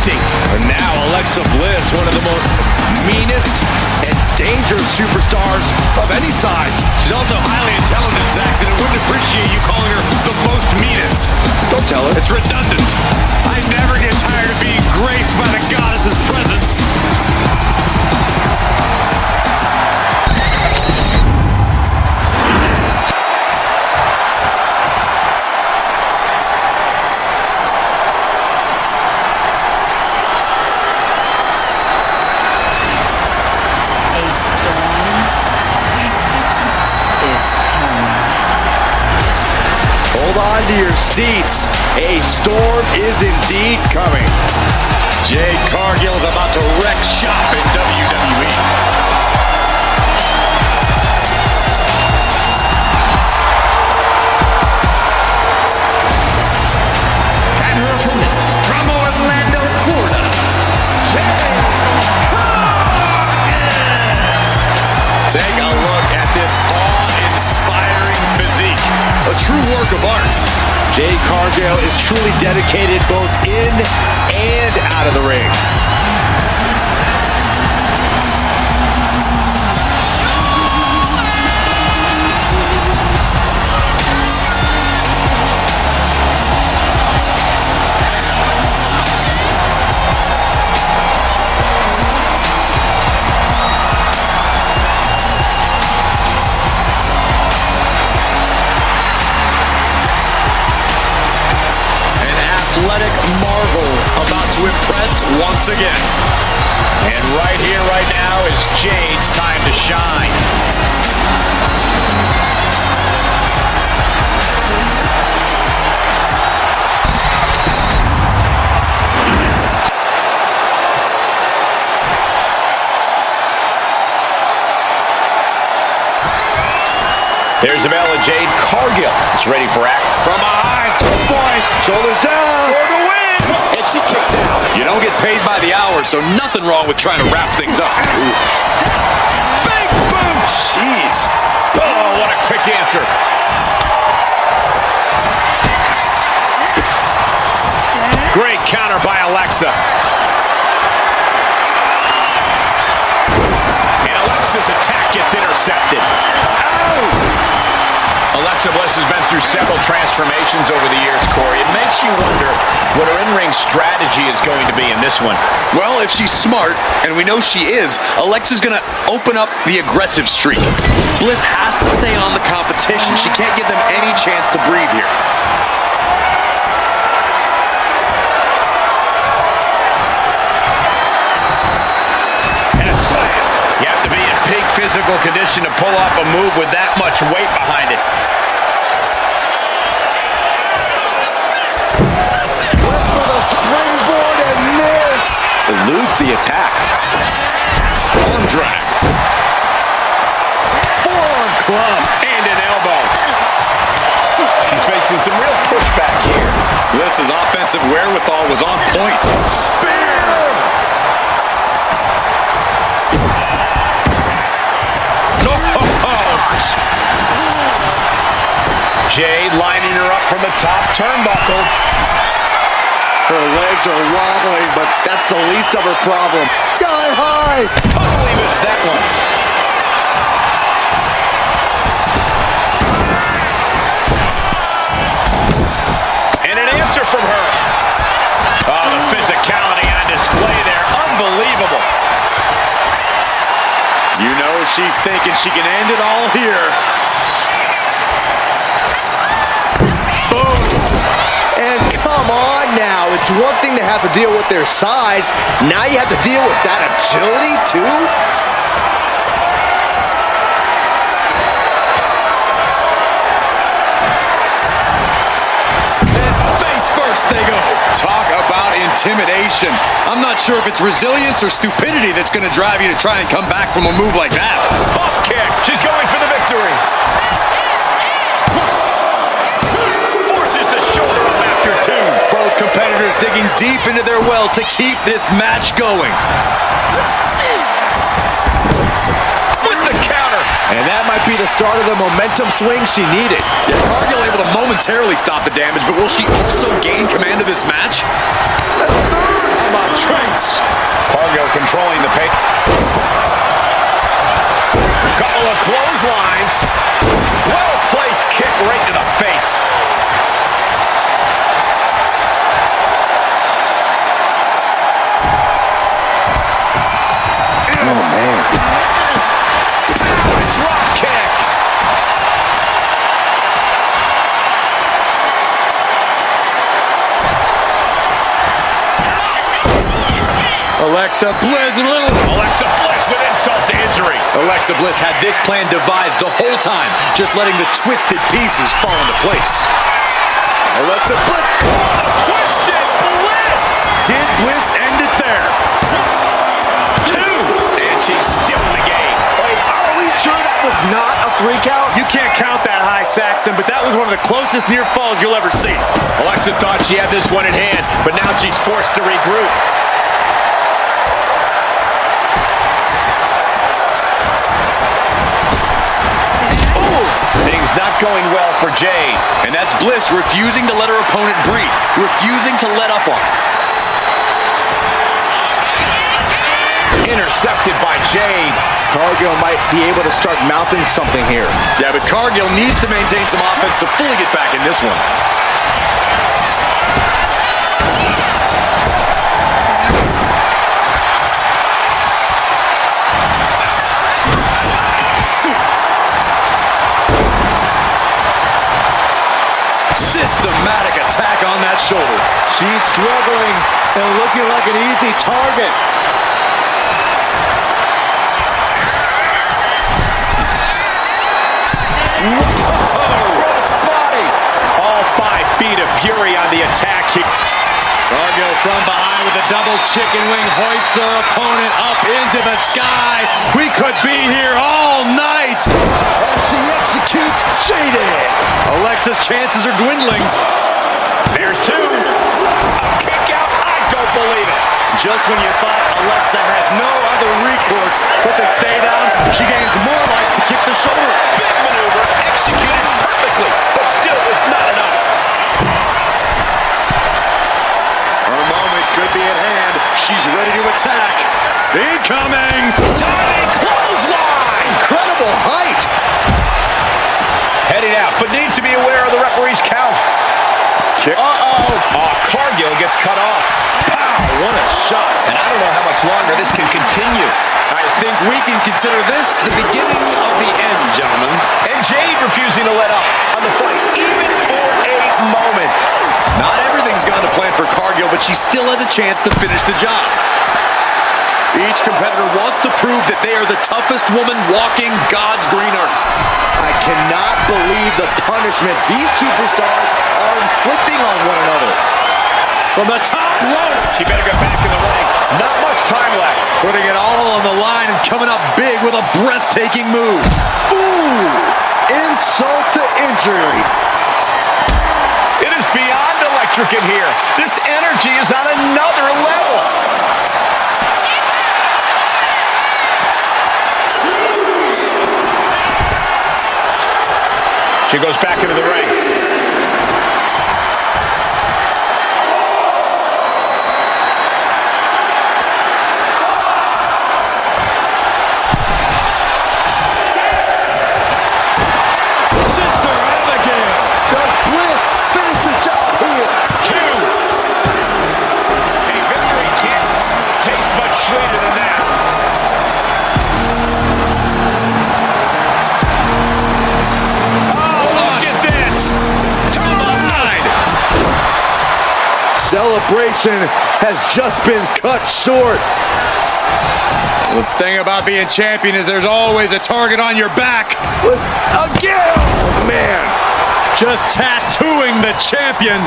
distracting. And now Alexa Bliss, one of the most meanest and dangerous superstars of any size. She's also highly intelligent, Saxton, and wouldn't appreciate you calling her the most meanest. Don't tell her. It's redundant. I never get tired of being graced by the goddess's presence. Hold on to your seats. A storm is indeed coming. Jade Cargill is about to wreck shop in WWE. And her opponent from Orlando, Florida, Jade Cargill. Take a look at this awe-inspiring physique. A true work of art. Jade Cargill is truly dedicated both in and out of the ring. Athletic marvel about to impress once again. And right here, right now is Jade's time to shine. There's a bell, and Jade Cargill is ready for action. From behind, oh boy, shoulders down for the win, and she kicks out. You don't get paid by the hour, so nothing wrong with trying to wrap things up. Oof. Big boot, jeez. Oh, what a quick answer. Great counter by Alexa. And Alexa's attack gets intercepted. Ow! Alexa Bliss has been through several transformations over the years, Corey. It makes you wonder what her in-ring strategy is going to be in this one. Well, if she's smart, and we know she is, Alexa's going to open up the aggressive streak. Bliss has to stay on the competition. She can't give them any chance to breathe here. And a slam. You have to be in peak physical condition to pull off a move with that much weight behind it. Springboard and miss. Eludes the attack. Arm drag. Forearm club. And an elbow. She's facing some real pushback here. Bliss's offensive wherewithal was on point. Spear! Oh, Jade lining her up from the top turnbuckle. Her legs are wobbling, but that's the least of her problem. Sky high! Totally missed that one. And an answer from her. Oh, the physicality on display there. Unbelievable. You know she's thinking she can end it all here. And come on now, it's one thing to have to deal with their size. Now you have to deal with that agility too? And face first they go. Talk about intimidation. I'm not sure if it's resilience or stupidity that's going to drive you to try and come back from a move like that. Up kick. She's going for the victory. Forces the shoulder up after two. Both competitors digging deep into their well to keep this match going. With the counter. And that might be the start of the momentum swing she needed. Yeah, Cargill able to momentarily stop the damage, but will she also gain command of this match? about Trace. Cargill controlling the pace. Couple of clotheslines. Well-placed kick right to the face. Oh, man. Drop kick. Alexa Bliss with a little... Alexa Bliss with insult to injury. Alexa Bliss had this plan devised the whole time, just letting the twisted pieces fall into place. Alexa Bliss. Twisted Bliss. Did Bliss end it there? 2. And she's still in the game. Wait, are we sure that was not a 3 count? You can't count that high, Saxton, but that was one of the closest near falls you'll ever see. Alexa thought she had this one in hand, but now she's forced to regroup. Things not going well for Jade. And that's Bliss refusing to let her opponent breathe, refusing to let up on her. Intercepted by Jade. Cargill might be able to start mounting something here. Yeah, but Cargill needs to maintain some offense to fully get back in this one. Systematic attack on that shoulder. She's struggling and looking like an easy target. Crossbody. All 5 feet of fury on the attack here. Cargill from behind with a double chicken wing hoists her opponent up into the sky. We could be here all night. As she executes Jaded. Alexa's chances are dwindling. There's 2. A kick out. I don't believe it. Just when you thought Alexa had no other recourse but to stay down, she gains more life to kick the shoulder. Big maneuver executed perfectly, but still was not enough. Her moment could be at hand. She's ready to attack. Incoming! Diving clothesline. Incredible height. Heading out, but needs to be aware of the referee's count. Uh-oh. Cargill gets cut off. Pow, what a shot. And I don't know how much longer this can continue. I think we can consider this the beginning of the end, gentlemen. And Jade refusing to let up on the fight, even for a moment. Not everything's gone to plan for Cargill, but she still has a chance to finish the job. Each competitor wants to prove that they are the toughest woman walking God's green earth. I cannot believe the punishment these superstars are inflicting on one another. From the top rope, She better get back in the ring. Not much time left. putting it all on the line and coming up big with a breathtaking move. Ooh, insult to injury. It is beyond electric in here. This energy is on another level. She goes back into the ring. Sister Abigail. Does Bliss finish the job here? 2. A victory can't taste much sweeter than that. Oh, look at this. Turn line. Celebration has just been cut short. The thing about being champion is there's always a target on your back. Again, oh, man. Just tattooing the champion.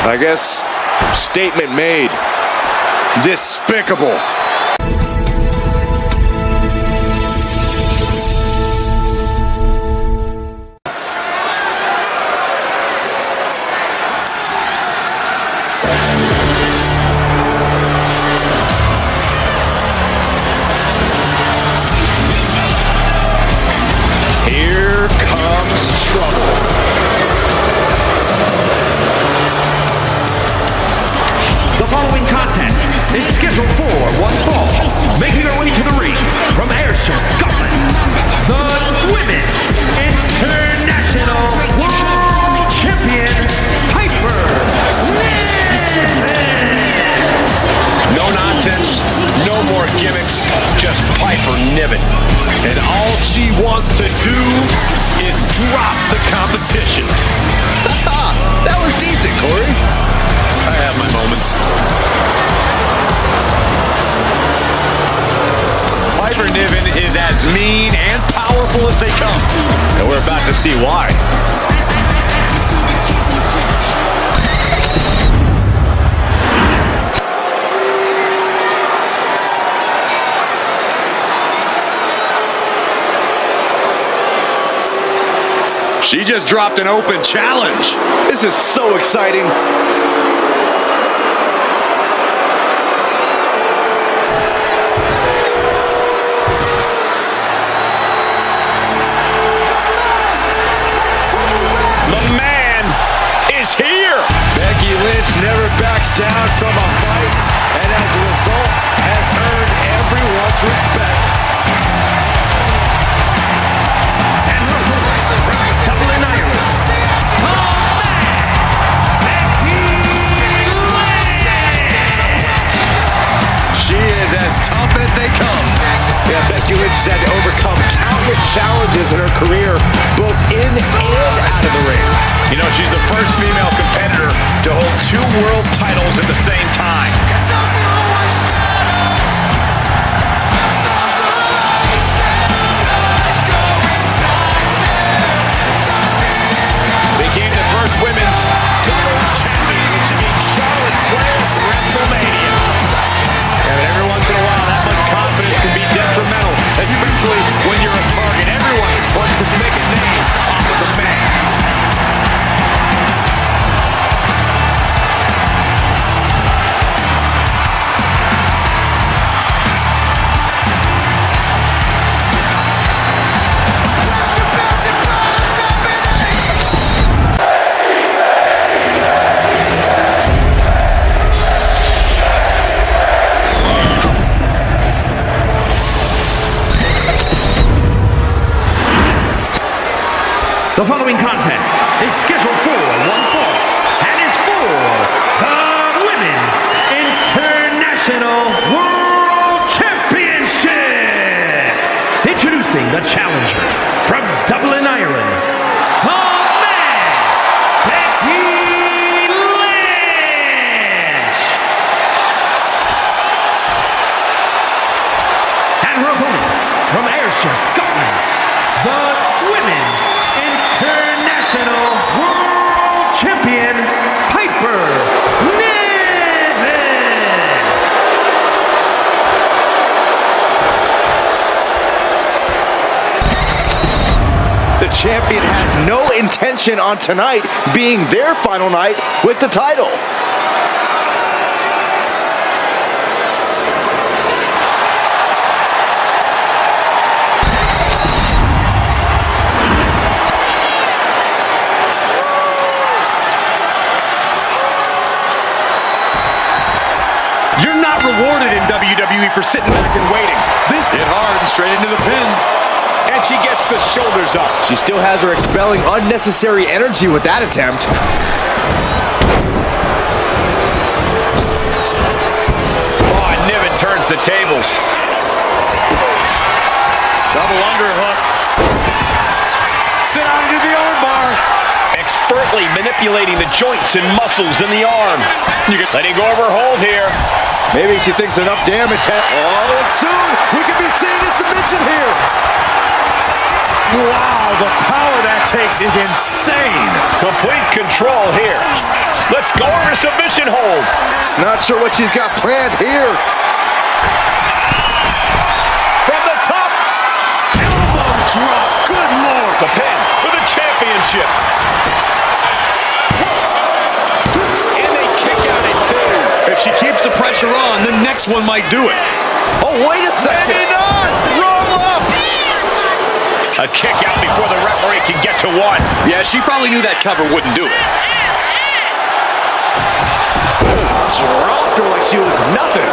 I guess statement made. Despicable. Here comes trouble. The following drop the competition. That was decent, Corey. I have my moments. Piper Niven is as mean and powerful as they come. And we're about to see why. She just dropped an open challenge. This is so exciting. The man is here. Becky Lynch never backs down from a fight, and as a result, has earned everyone's respect. She is as tough as they come. Yeah, Becky Lynch has had to overcome countless challenges in her career, both in and out of the ring. You know, she's the first female competitor to hold 2 world titles at the same time. Became the first women's world champion, which means Charlotte Flair at WrestleMania. And every once in a while, that much confidence can be detrimental, especially when you're a target. Everyone wants to make a name off of the man. The following contest is scheduled for one fall and is for the Women's International World Championship. Introducing the challenger from Dublin, Ireland, the man, Becky Lynch. And her opponent from Ayrshire, Scotland, the Women's International World Champion, Piper Niven. The champion has no intention on tonight being their final night with the title. You're not rewarded in WWE for sitting back and waiting. This hit hard and straight into the pin. And she gets the shoulders up. She still has her expelling unnecessary energy with that attempt. Oh, and Niven turns the tables. Double underhook. Sit out into the armbar. Expertly manipulating the joints and muscles in the arm. Letting go of her hold here. Maybe she thinks enough damage Oh, and soon we could be seeing a submission here. Wow, the power that takes is insane. Complete control here. Let's go over submission hold. Not sure what she's got planned here. From the top. Elbow drop. Good Lord. The pin for the championship. And they kick out at 2. If she keeps the pressure on, the next one might do it. Oh, wait a second. Maybe not. Roll up. A kick out before the referee can get to 1. Yeah, she probably knew that cover wouldn't do it. Just dropped her like she was nothing.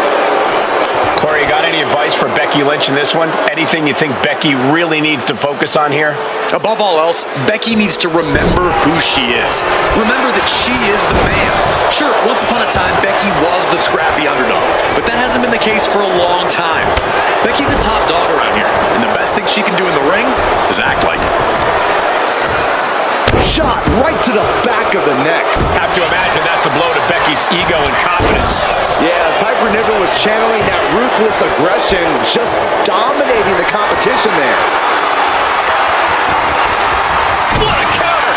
Corey, you got any advice for Becky Lynch in this one? Anything you think Becky really needs to focus on here? Above all else, Becky needs to remember who she is. Remember that she is the man. Sure, once upon a time, Becky was the scrappy underdog, but that hasn't been the case for a long time. Becky's a top dog around here, and the best thing she can do in the ring is act like it. Shot right to the back of the neck. Have to imagine that's a blow to Becky's ego and confidence. Yeah, Piper Niven was channeling that ruthless aggression, just dominating the competition there. What a counter!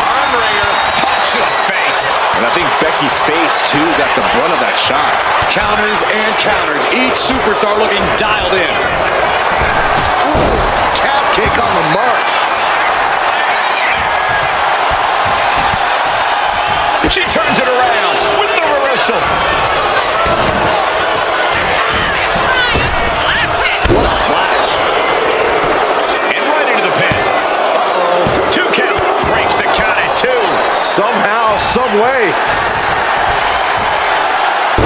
Arm wringer, punch to the face. And I think Becky's face, too, got the brunt of that shot. Counters and counters. Each superstar looking dialed in. Calf kick on the mark. She turns it around with the reversal. What a splash. And right into the pin. Uh-oh. 2 count. Breaks the count at 2. Somehow, some way.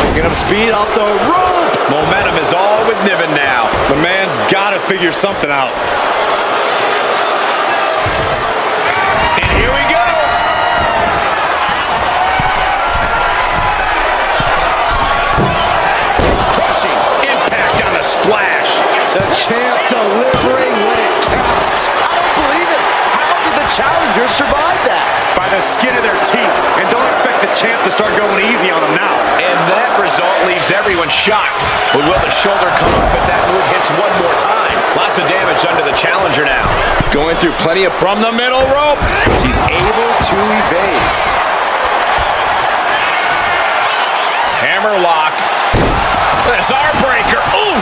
Picking up speed off the rope. Momentum is all with Niven now. The man's got to figure something out. And here we go. Crushing impact on the splash. The champ delivering when it counts. I don't believe it. How did the challengers survive that? By the skin of their teeth. And don't expect the champ to start going easy on them now. And that result leaves everyone shocked. But will the shoulder come up if that move hits one more time? Lots of damage under the challenger now. Going through plenty of From the middle rope. She's able to evade. Hammerlock. That's our breaker. Ooh.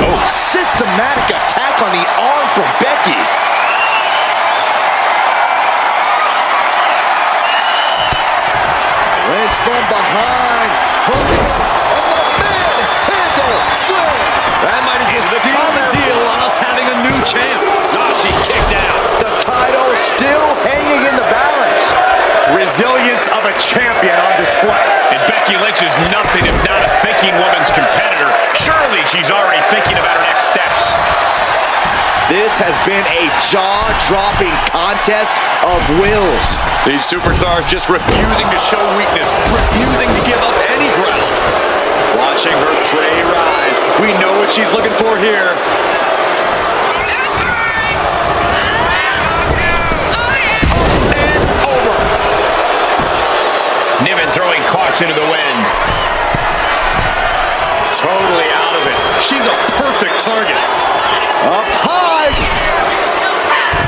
Oh, systematic attack on the arm from Becky. Lynch from behind. Holding up. And the manhandle slam. That might have just sealed the deal on us having a new champ. Oh, she kicked out. The title still hanging in the balance. Resilience of a champion on display. And Becky Lynch is nothing if not a thinking woman's competitor. Surely she's already thinking about her next steps. This has been a jaw-dropping contest of wills. These superstars just refusing to show weakness, refusing to give up any ground. Watching her prey rise. We know what she's looking for here. And over. Niven throwing caution to the wind. Totally out of it. She's a perfect target. Up high.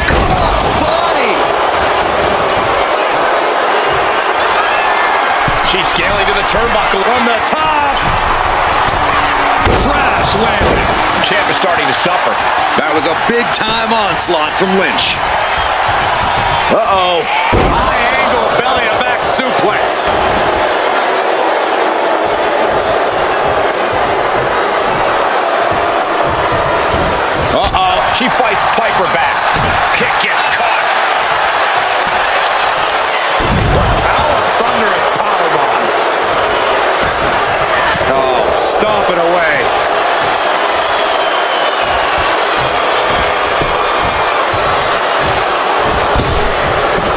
Cross body. She's scaling to the turnbuckle. From the top. Crash landing. Champ is starting to suffer. That was a big-time onslaught from Lynch. Uh-oh. High angle belly-to-back suplex. Uh-oh. She fights Piper back. Kick gets caught. Thunderous powerbomb. Oh, stomp it away.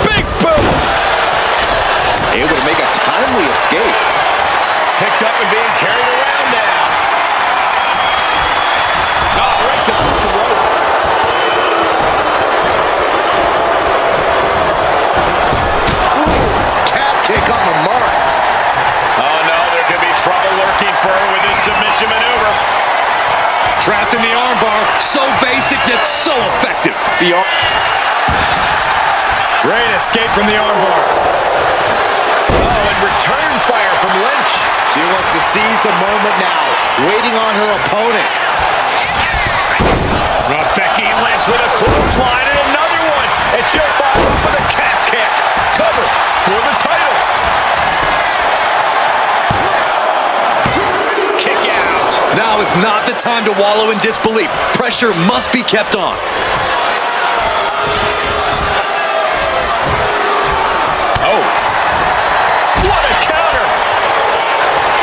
Big boot. Able to make a timely escape. Picked up and being carried around now. Oh, right to the rope. Calf kick on the mark. Oh, no, there could be trouble lurking for her with this submission maneuver. Trapped in the armbar. So basic yet so effective. Great escape from the armbar. Oh, and return fire from Lynch. She wants to seize the moment now, waiting on her opponent. Becky Lynch with a clothesline and another one. And she'll follow up with a calf kick. Cover for the title. Kick out. Now is not the time to wallow in disbelief. Pressure must be kept on. Oh. What a counter.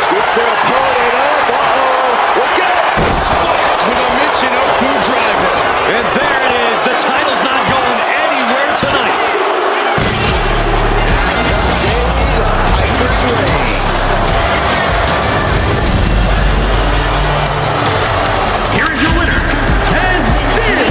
Scoops her opponent up. Uh-oh. Look out. Spiked with a Michinoku driver. And there it is. The title's not going anywhere tonight. Here is your winner, and still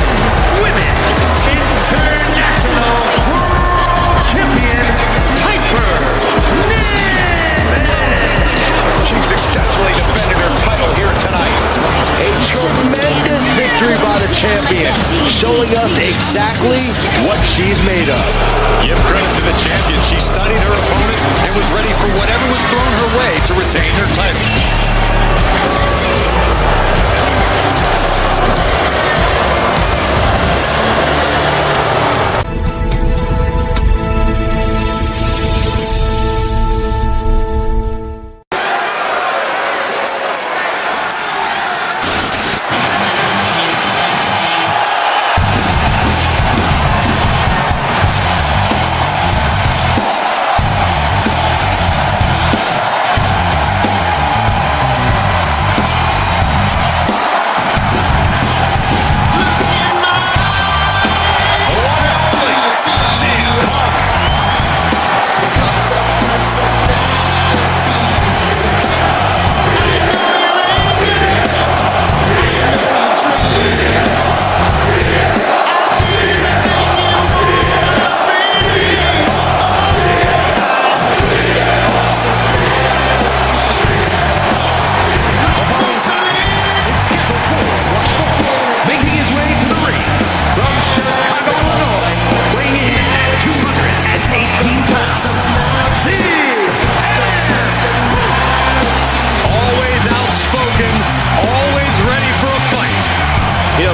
exactly what she's made of. Give credit to the champion. She studied her opponent and was ready for whatever was thrown her way to retain her title.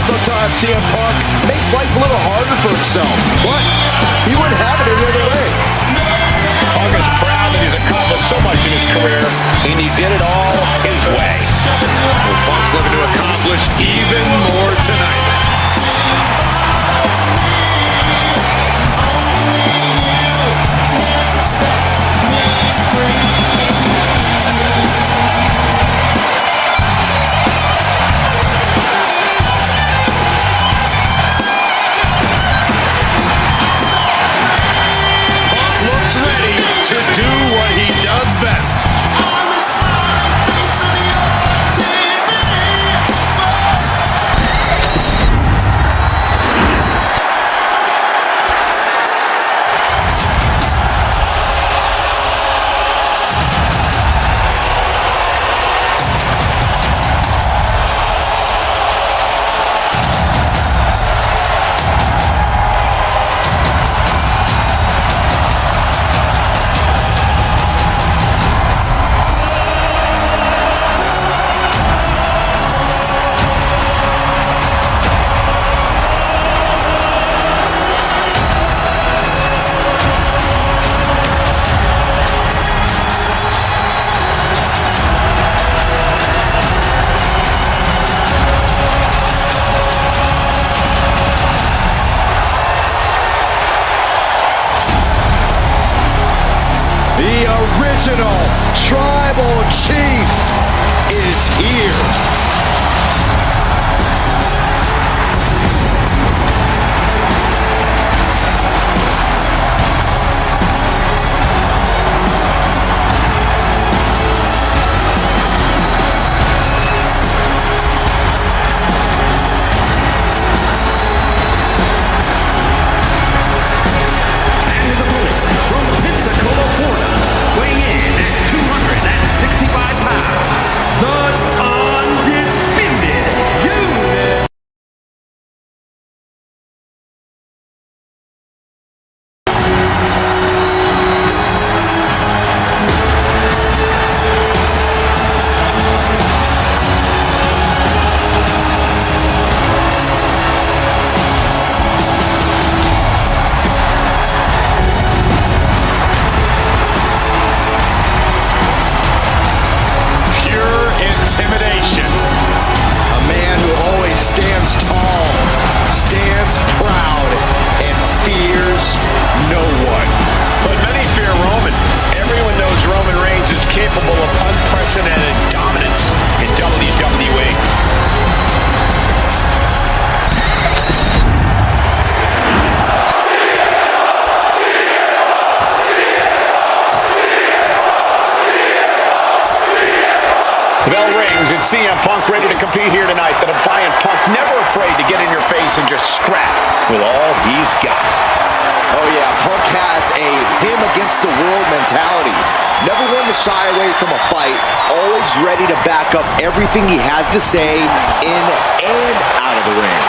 Sometimes CM Punk makes life a little harder for himself, but he wouldn't have it any other way. Punk is proud that he's accomplished so much in his career, and he did it all his way. Well, Punk's looking to accomplish even more tonight. Original Tribal Chief is here. The bell rings and CM Punk ready to compete here tonight. The defiant Punk, never afraid to get in your face and just scrap with all he's got. Oh yeah, Punk has a him against the world mentality. Never one to shy away from a fight. Always ready to back up everything he has to say in and out of the ring.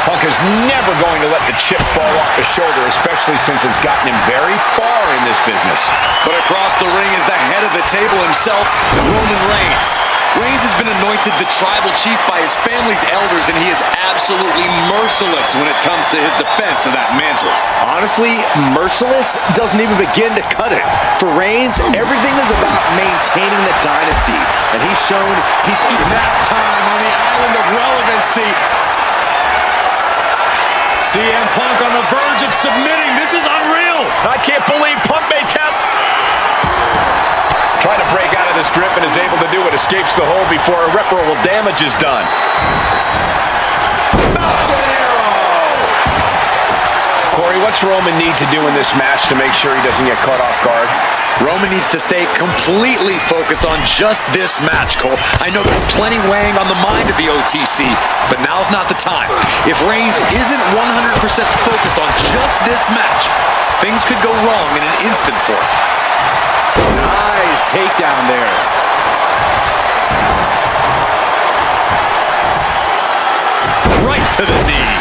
Punk is never going to let the chip fall off his shoulder, especially since it's gotten him very far in this business. But across the ring is the head of the table himself, Roman Reigns. Reigns has been anointed the tribal chief by his family's elders, and he is absolutely merciless when it comes to his defense of that mantle. Honestly, merciless doesn't even begin to cut it. For Reigns, everything is about maintaining the dynasty, and he's shown he's even That time on the island of relevancy. CM Punk on the verge of submitting. This is unreal. I can't believe Punk may tap. Trying to break out of this grip and is able to do it. Escapes the hold before irreparable damage is done. Corey, what's Roman need to do in this match to make sure he doesn't get caught off guard? Roman needs to stay completely focused on just this match, Cole. I know there's plenty weighing on the mind of the OTC, but now's not the time. If Reigns isn't 100% focused on just this match, things could go wrong in an instant for him. nice takedown there. Right to the knee.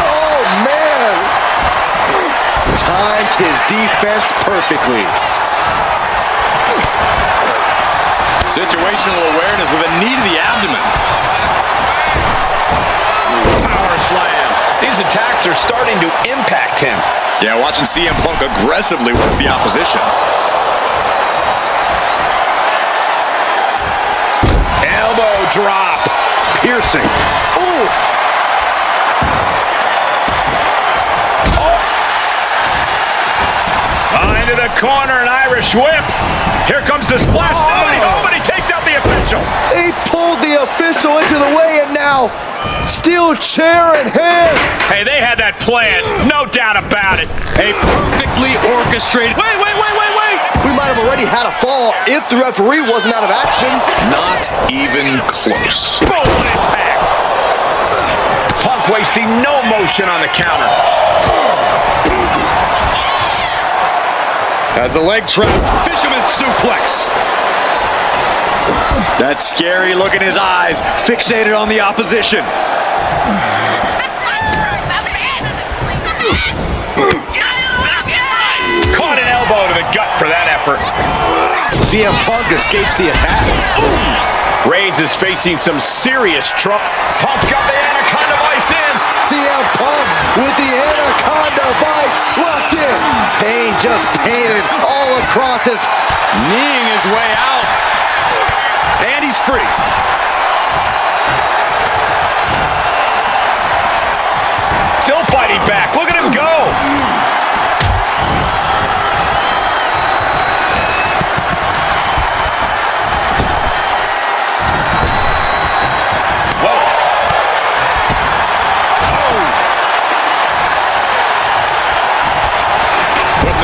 Oh, man. Timed his defense perfectly. Situational awareness with a knee to the abdomen. Power slam. These attacks are starting to impact him. Yeah, watching CM Punk aggressively work the opposition. Elbow drop. Piercing. Oof. Into the corner, an Irish whip. Here comes the splash. Nobody takes out the official. He pulled the official into the way, and now steel chair in hand. Hey, they had that planned. No doubt about it. A perfectly orchestrated... Wait. We might have already had a fall if the referee wasn't out of action. Not even close. Boom, what impact. Punk wasting no motion on the counter. As the leg trap, fisherman suplex. That scary look in his eyes, fixated on the opposition. Caught an elbow to the gut for that effort. CM Punk escapes the attack. Reigns is facing some serious trouble. Punk's got the Anaconda Vice in. CM Punk with the Anaconda Vice locked in. Pain just painted all across his... Kneeing his way out. And he's free. Still fighting back. Look at him go.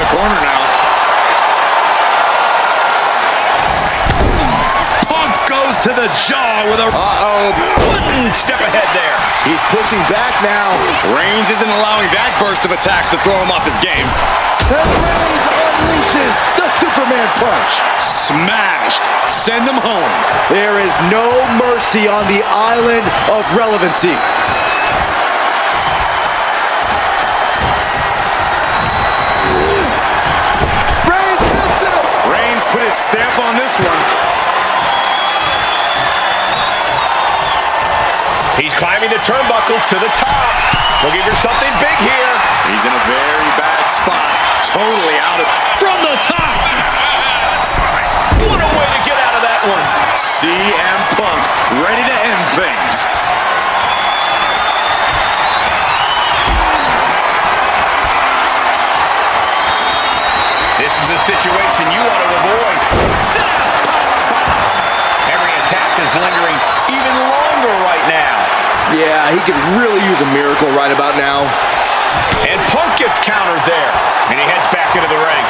Corner now. Punk goes to the jaw with a... One step ahead there. He's pushing back now. Reigns isn't allowing that burst of attacks to throw him off his game. And Reigns unleashes the Superman punch. Smashed. Send him home. There is no mercy on the island of relevancy. Put his stamp on this one. He's climbing the turnbuckles to the top. Looking for something big here. He's in a very bad spot. Totally out of... From the top! What a way to get out of that one. CM Punk ready to end things. This is a situation you want to avoid. Every attack is lingering even longer right now. Yeah, he could really use a miracle right about now. And Punk gets countered there. And he heads back into the ring.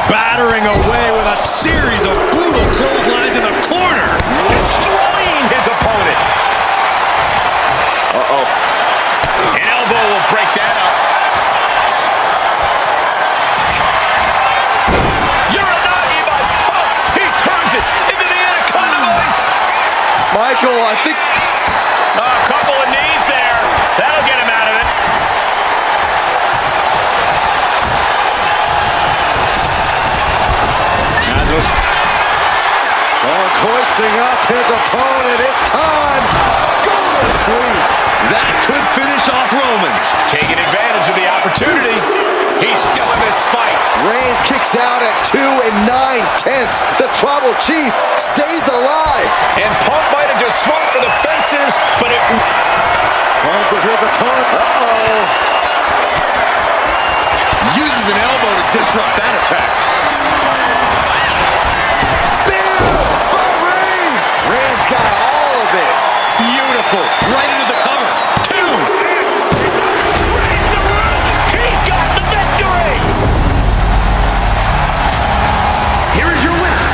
Battering away with a series of brutal clotheslines in the corner. Destroying his opponent. An elbow will break that up. Uranagi by Punk. He turns Michael, I think... A couple of knees there. That'll get him out of it. Hoisting up his opponent. It's time. Go to sleep. That could finish off Roman. Taking advantage of the opportunity. He's still in this fight. Reigns kicks out at 2 9/10. The Tribal Chief stays alive. And Punk might have just swung for the fences, but it... Punk with his opponent. Uh-oh. Uses an elbow to disrupt that attack. Reigns got all of it. Beautiful. Right into the cover. 2. Raise the roof. He's got the victory. Here is your winner,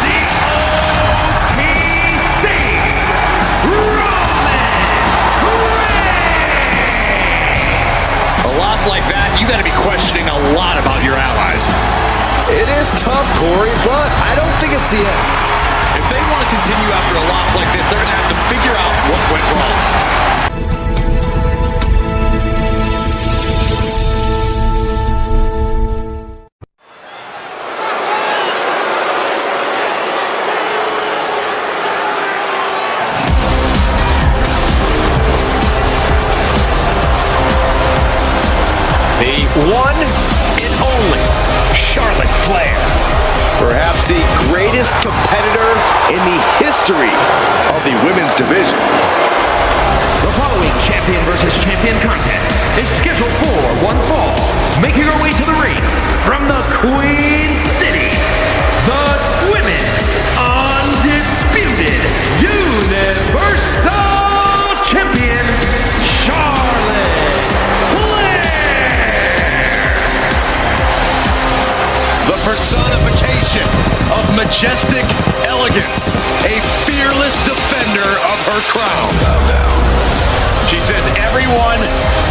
the OTC, Roman Reigns. A loss like that, you got to be questioning a lot about your allies. It is tough, Corey, but I don't think it's the end. If they want to continue after a loss like this, they're going to have to figure out what went wrong. The one and only Charlotte Flair. Perhaps the greatest competitor in the history of the women's division. The following champion versus champion contest is scheduled for one fall. Making her way to the ring from the Queen City, the Women's Undisputed Universal Champion, Charlotte Flair. The personification of majestic elegance, a fearless defender of her crown. She says everyone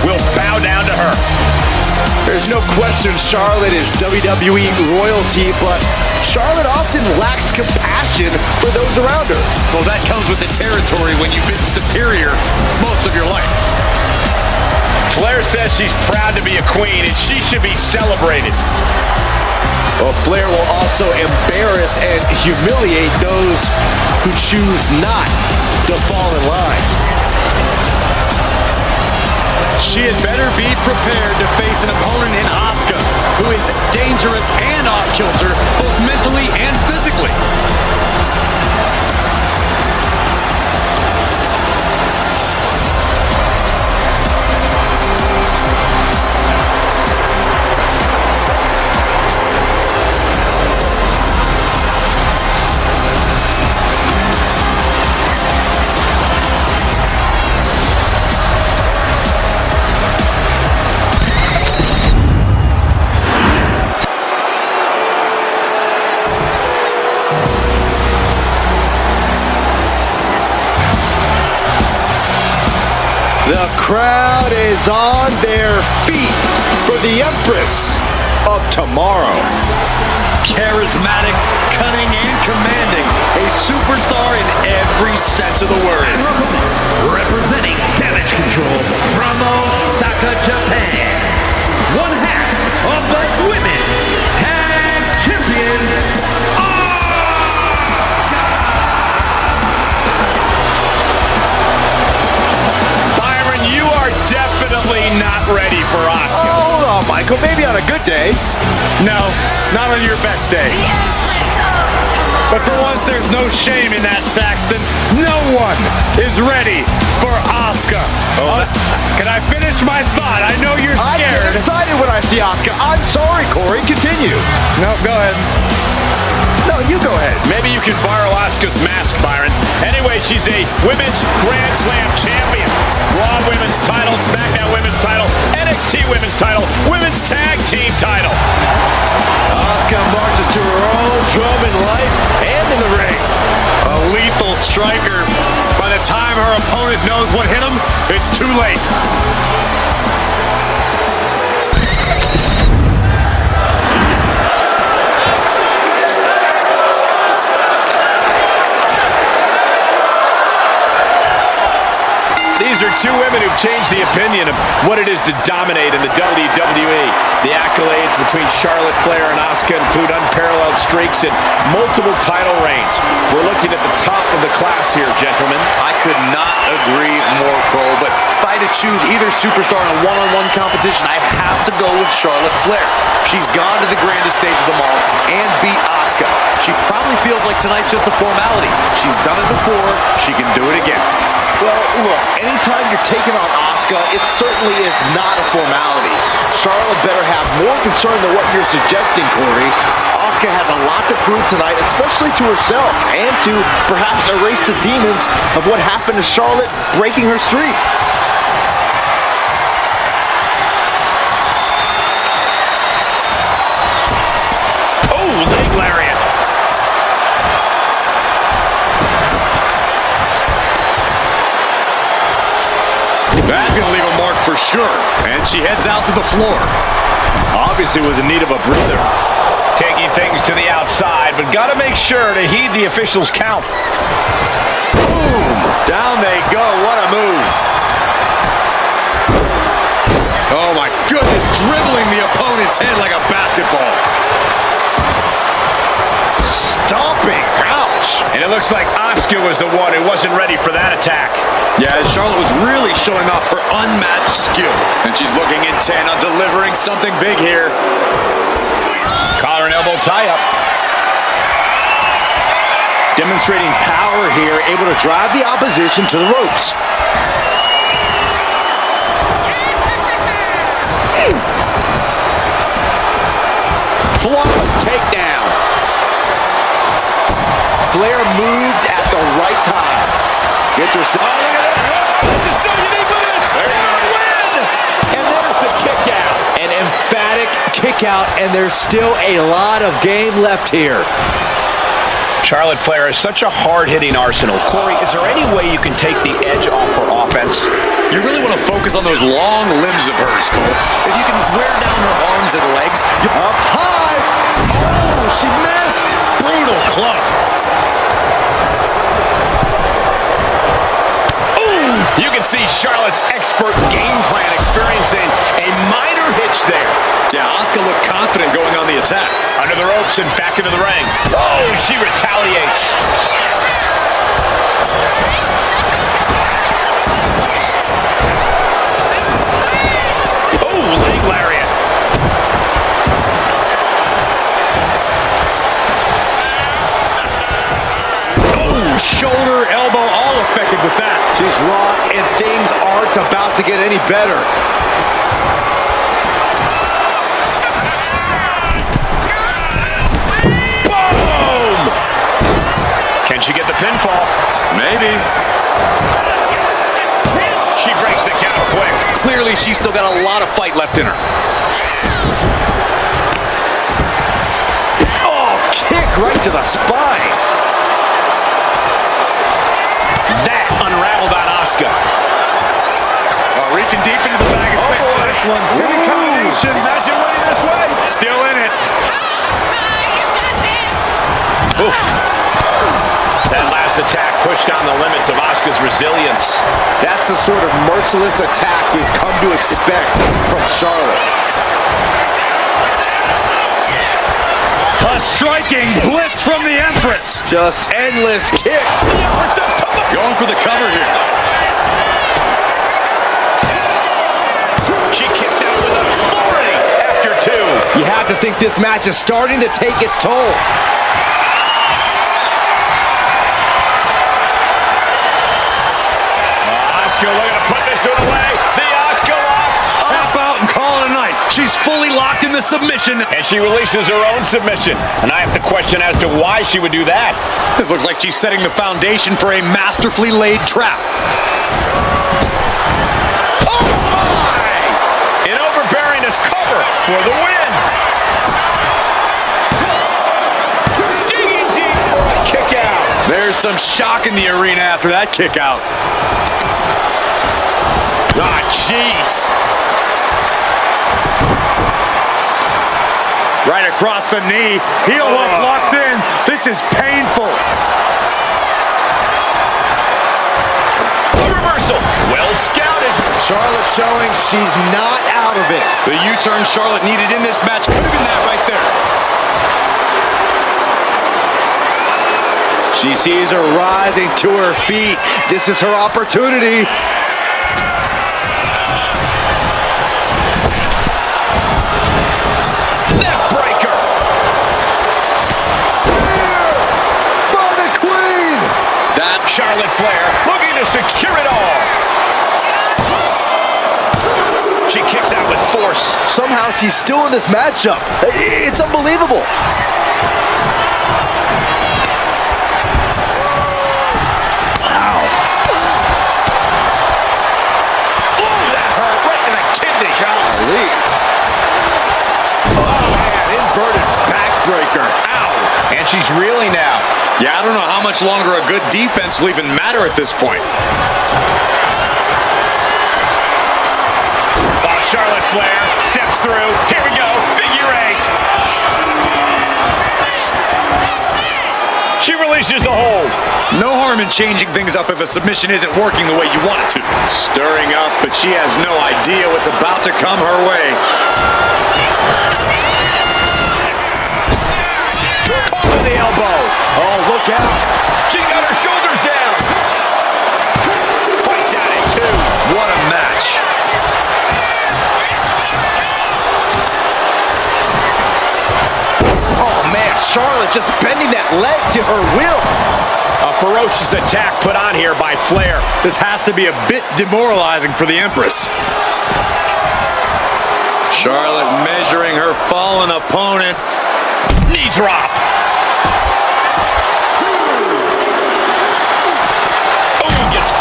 will bow down to her. There's no question Charlotte is WWE royalty, but Charlotte often lacks compassion for those around her. Well, that comes with the territory when you've been superior most of your life. Flair says she's proud to be a queen and she should be celebrated. Well, Flair will also embarrass and humiliate those who choose not to fall in line. She had better be prepared to face an opponent in Asuka who is dangerous and off-kilter, both mentally and physically. The crowd is on their feet for the Empress of Tomorrow. Charismatic, cunning, and commanding. A superstar in every sense of the word. And her opponent, representing Damage Control from Osaka, Japan, one half of the Women's Tag Champions, Byron, you are definitely not ready for Asuka. Hold on, Michael. Maybe on a good day. No, not on your best day. But for once, there's no shame in that, Saxton. No one is ready for Asuka. Can I finish my thought? I know you're I get scared. excited when I see Asuka. I'm sorry, Corey. Continue. No, go ahead. No, you go ahead. Maybe you can borrow Asuka's mask, Byron. Anyway, she's a Women's Grand Slam champion. Raw Women's title, SmackDown Women's title, NXT Women's title, Women's Tag Team title. Asuka marches to her own drum in life and in the ring. A lethal striker. By the time her opponent knows what hit him, it's too late. These are two women who've changed the opinion of what it is to dominate in the WWE. The accolades between Charlotte Flair and Asuka include unparalleled streaks and multiple title reigns. We're looking at the top of the class here, gentlemen. I could not agree more, Cole, but if I had to choose either superstar in a one-on-one competition, I have to go with Charlotte Flair. She's gone to the grandest stage of them all and beat Asuka. She probably feels like tonight's just a formality. She's done it before. She can do it again. Well, look, anytime you're taking on Asuka, it certainly is not a formality. Charlotte better have more concern than what you're suggesting, Corey. Asuka has a lot to prove tonight, especially to herself, and to perhaps erase the demons of what happened to Charlotte breaking her streak. Oh, leg lariat. That's going to leave a mark for sure. And she heads out to the floor. Obviously was in need of a breather. Taking things to the outside, but got to make sure to heed the officials' count. Boom! Down they go. What a move. Oh my goodness, dribbling the opponent's head like a basketball. Stomping. Ouch. And it looks like Asuka was the one who wasn't ready for that attack. Yeah, Charlotte was really showing off her unmatched skill. And she's looking intent on delivering something big here. Collar and elbow tie-up. Demonstrating power here, able to drive the opposition to the ropes. Flawless takedown. Flair moved at the right time. Gets herself. Oh, look at that. This is so unique. Look at this. There you go. Win! And there's the kick out. An emphatic kick out, and there's still a lot of game left here. Charlotte Flair is such a hard-hitting arsenal. Corey, is there any way you can take the edge off her offense? You really want to focus on those long limbs of hers, Cole. If you can wear down her arms and legs, Up high. Oh, she missed. brutal club. You can see Charlotte's expert game plan experiencing a minor hitch there. Yeah, Asuka looked confident going on the attack. Under the ropes and back into the ring. Oh, she retaliates. Oh, leg lariat. Oh, shoulder, elbow, all affected with that. She's rocked, and things aren't about to get any better. Boom! Can she get the pinfall? Maybe. She breaks the count quick. Clearly, she's still got a lot of fight left in her. Oh, kick right to the spine. That unraveled on Asuka. Reaching deep into the bag of tricks for this one. Good combination. Imagine winning this way. Still in it. Oof. That last attack pushed down the limits of Asuka's resilience. That's the sort of merciless attack we've come to expect from Charlotte. A striking blitz from the Empress. Just endless kicks. Going for the cover here. She kicks out with authority after two. You have to think this match is starting to take its toll. Asuka looking to put this one away. The Asuka lock. Tap out and call it a night. She's fully locked into submission. And she releases her own submission. And I have to question as to why she would do that. This looks like she's setting the foundation for a masterfully laid trap. Oh my! An overbearingness cover for the win. Digging deep for a kick out. There's some shock in the arena after that kick out. Ah, jeez. Right across the knee. Heel hook locked in. This is painful. A reversal. Well well scouted. Charlotte showing she's not out of it. The U-turn Charlotte needed in this match could have been that right there. She sees her rising to her feet. This is her opportunity. Neck breaker. Spear by the Queen. That Charlotte Flair looking to secure it all. She kicks out with force. Somehow she's still in this matchup. It's unbelievable. And she's reeling now. Yeah, I don't know how much longer a good defense will even matter at this point. While Charlotte Flair steps through. Here we go. Figure 8. She releases the hold. No harm in changing things up if a submission isn't working the way you want it to. Stirring up, but she has no idea what's about to come her way. The elbow. Oh, look out. She got her shoulders down. Fights out at 2. What a match. Oh, man, Charlotte just bending that leg to her will. A ferocious attack put on here by Flair. This has to be a bit demoralizing for the Empress. Charlotte measuring her fallen opponent. Knee drop.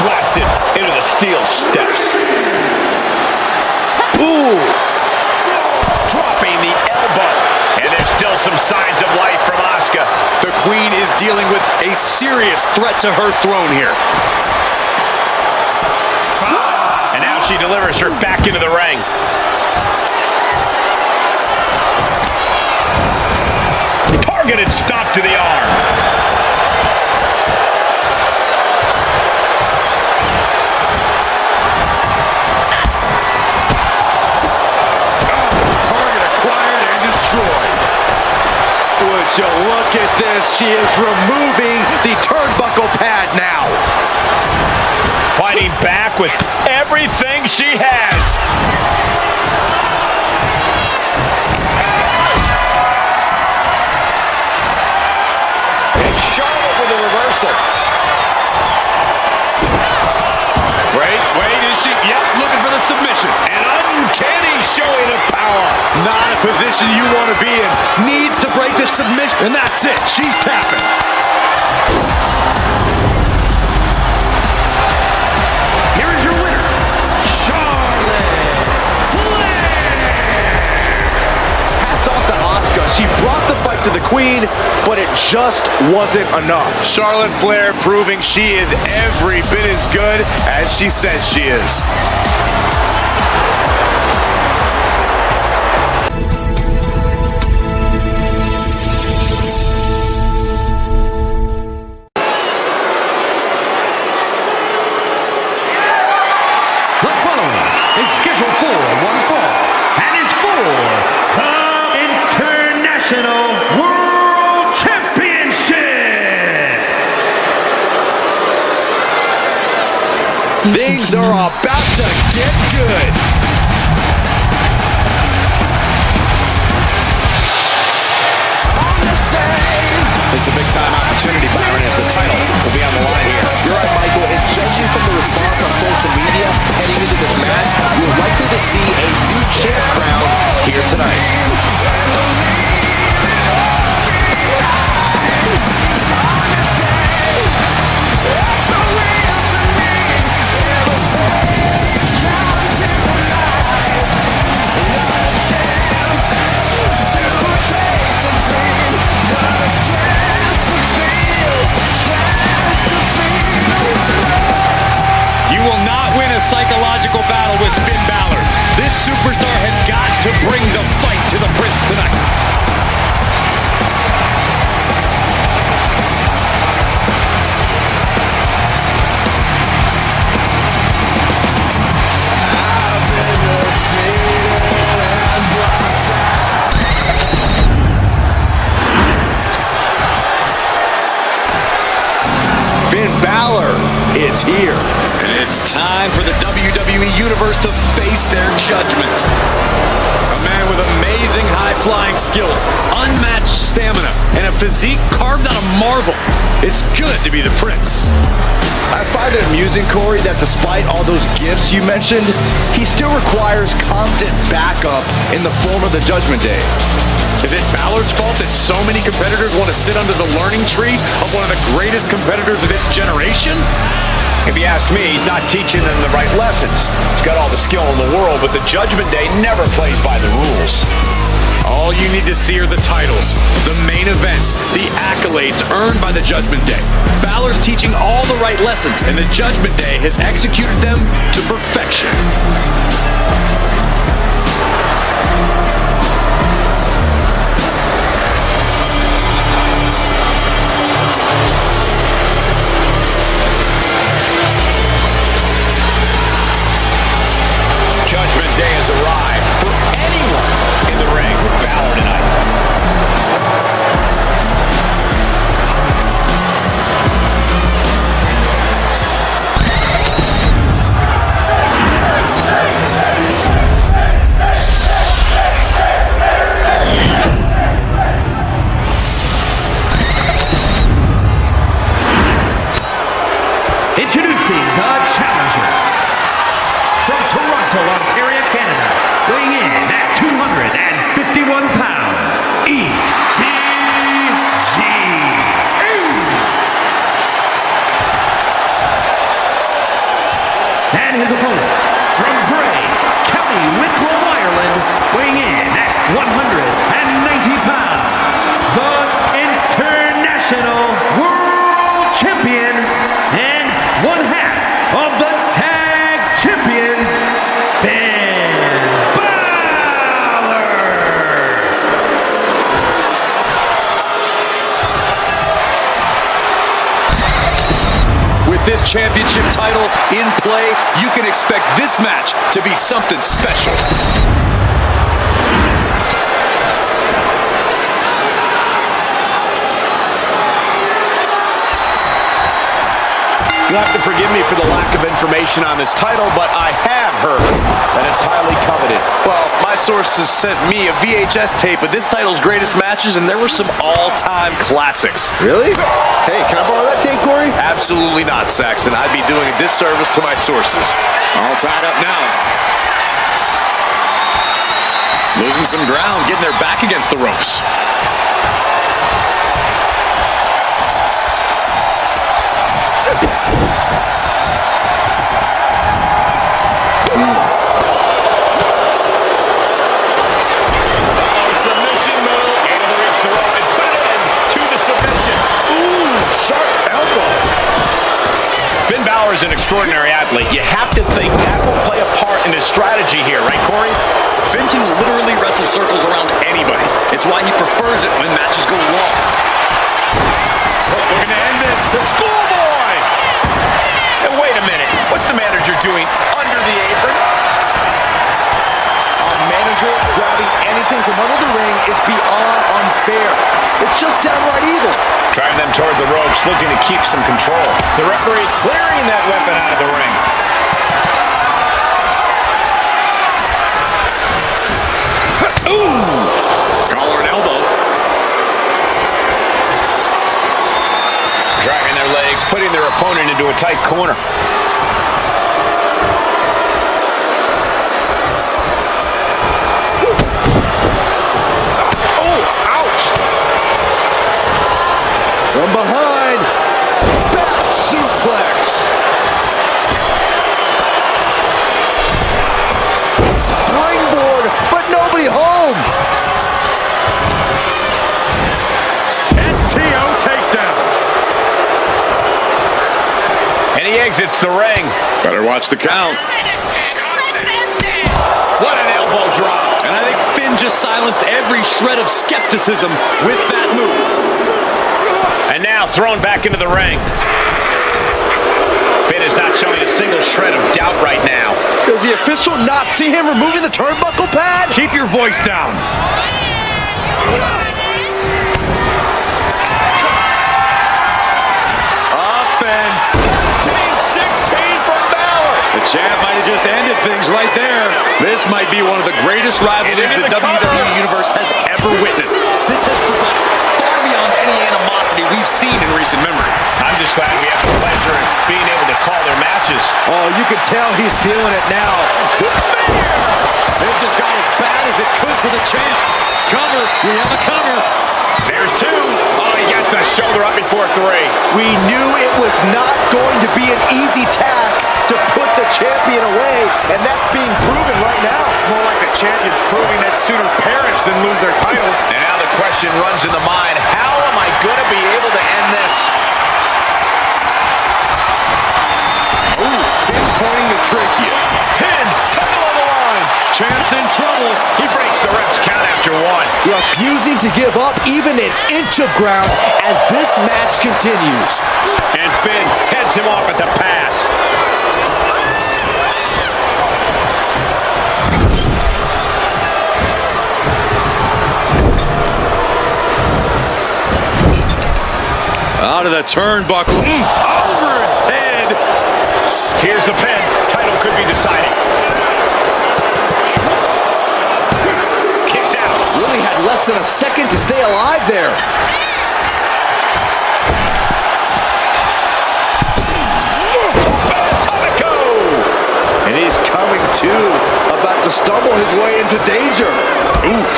Blasted into the steel steps. Ooh. Dropping the elbow. And there's still some signs of life from Asuka. The Queen is dealing with a serious threat to her throne here. And now she delivers her back into the ring. Targeted stomp to the arm. Would you look at this? She is removing the turnbuckle pad now. Fighting back with everything she has. And Charlotte with a reversal. Wait, is she? Yep, looking for the submission. An uncanny showing of power. Not a position you want to be in. Needs to break the submission. And that's it. She's tapping. Here is your winner, Charlotte Flair. Hats off to Asuka. She brought the fight to the Queen, but it just wasn't enough. Charlotte Flair proving she is every bit as good as she says she is. The following is scheduled for one fall and is for the International World Championship. Things are about to get good. It's a big-time opportunity, Byron, as the title will be on the line here. You're right, Michael, and judging from the response on social media heading into this match, you're likely to see a new champ crowned here tonight. Psychological battle with Finn Balor. This superstar has got to bring the fight to the is here. And it's time for the WWE Universe to face their judgment. A man with amazing high-flying skills, unmatched stamina, and a physique carved out of marble. It's good to be the Prince. I find it amusing, Corey, that despite all those gifts you mentioned, he still requires constant backup in the form of the Judgment Day. Is it Balor's fault that so many competitors want to sit under the learning tree of one of the greatest competitors of this generation? If you ask me, he's not teaching them the right lessons. He's got all the skill in the world, but the Judgment Day never plays by the rules. All you need to see are the titles, the main events, the accolades earned by the Judgment Day. Balor's teaching all the right lessons, and the Judgment Day has executed them to perfection. Judgment Day has arrived for anyone in the ring with Balor tonight. Introducing the challenger from Toronto, Ontario, Canada, weighing in at 251 pounds, EDG. And his opponent from Bray, County Wicklow, Ireland, weighing in at 190 pounds, the International World Champion and one half of the Tag Champions, Finn Balor. With this championship title in play, you can expect this match to be something special. You'll have to forgive me for the lack of information on this title, but I have heard that it's highly coveted. Well, my sources sent me a VHS tape of this title's greatest matches, and there were some all-time classics. Really? Hey, can I borrow that tape, Corey? Absolutely not, Saxon. I'd be doing a disservice to my sources. All tied up now. Losing some ground, getting their back against the ropes. Submission move. Able to reach the rope and put it in to the submission. Ooh, sharp elbow. Finn Balor is an extraordinary athlete. You have to think that will play a part in his strategy here, right, Corey? Finn can literally wrestle circles around anybody. It's why he prefers it when matches go long. We're going to end this. The schoolboy! And wait a minute. What's the manager doing under the apron? A manager grabbing anything from under the ring is beyond unfair. It's just downright evil. Driving them toward the ropes, looking to keep some control. The referee clearing that weapon out of the ring. Ooh! Collar and elbow. Dragging their legs, putting their opponent into a tight corner. From behind, back suplex. Springboard, but nobody home. STO takedown. And he exits the ring. Better watch the count. What an elbow drop. And I think Finn just silenced every shred of skepticism with that move. And now thrown back into the ring. Finn is not showing a single shred of doubt right now. Does the official not see him removing the turnbuckle pad? Keep your voice down. Up and Team Champ might have just ended things right there. This might be one of the greatest rivalries the WWE Universe has ever witnessed. This has progressed far beyond any animosity we've seen in recent memory. I'm just glad we have the pleasure of being able to call their matches. Oh, you can tell he's feeling it now. The Bear! It just got as bad as it could for the champ. Cover. We have a cover. There's two. Oh, he gets the shoulder up before three. We knew it was not going to be an easy task to put the champion away, and that's being proven right now. More like the champions proving that sooner perish than lose their title. And now the question runs in the mind, how am I going to be able to end this? Ooh, pinpointing the trachea. Pin, title on the line. Champ's in trouble. He breaks the ref's count after one. Refusing to give up even an inch of ground as this match continues. And Finn heads him off at the pass. Out of the turnbuckle. Overhead. Here's the pin. Title could be decided. Kicks out. Really had less than a second to stay alive there. Atomico. And he's coming to, about to stumble his way into danger. Oof.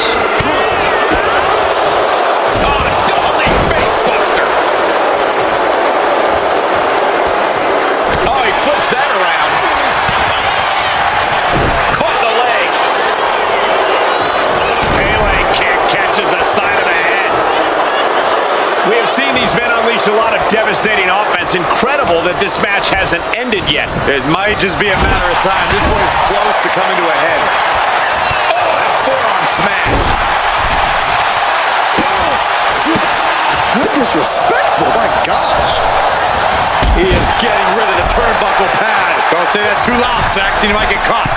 Oh, double knee face buster. Oh, he flips that around. Caught the leg. Pele kick catches the side of the head. We have seen these men unleash a lot of devastating offense. Incredible that this match hasn't ended yet. It might just be a matter of time. This one is close to coming to a head. Oh, a forearm smash. How disrespectful, my gosh. He is getting rid of the turnbuckle pad. Don't say that too loud, Saxton. You might get caught.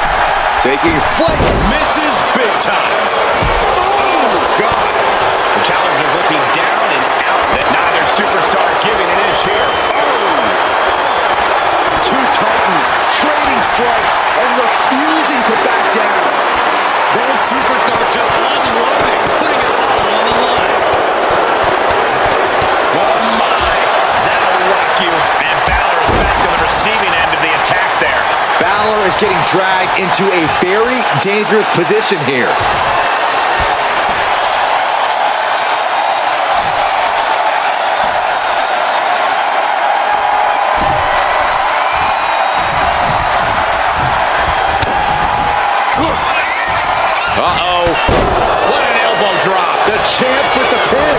Taking flight. Misses big time. Oh, God. The challenger's looking down and out. That neither superstar giving an inch here. Oh. Two Titans trading strikes and refusing to back down. Both superstars just unloading, putting it all on the line. Oh, my. That'll rock you. And Balor is back on the receiving end of the attack there. Balor is getting dragged into a very dangerous position here. Uh-oh. What an elbow drop. The champ with the pin.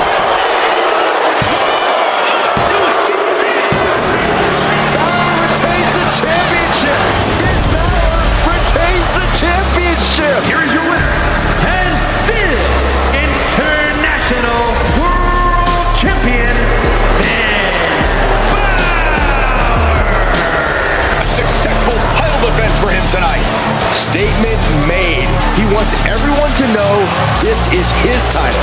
Balor retains the championship. Finn Balor retains the championship. Here is your winner, and still International World Champion, Finn Balor. A successful title defense for him tonight. Statement made. He wants everyone to know this is his title.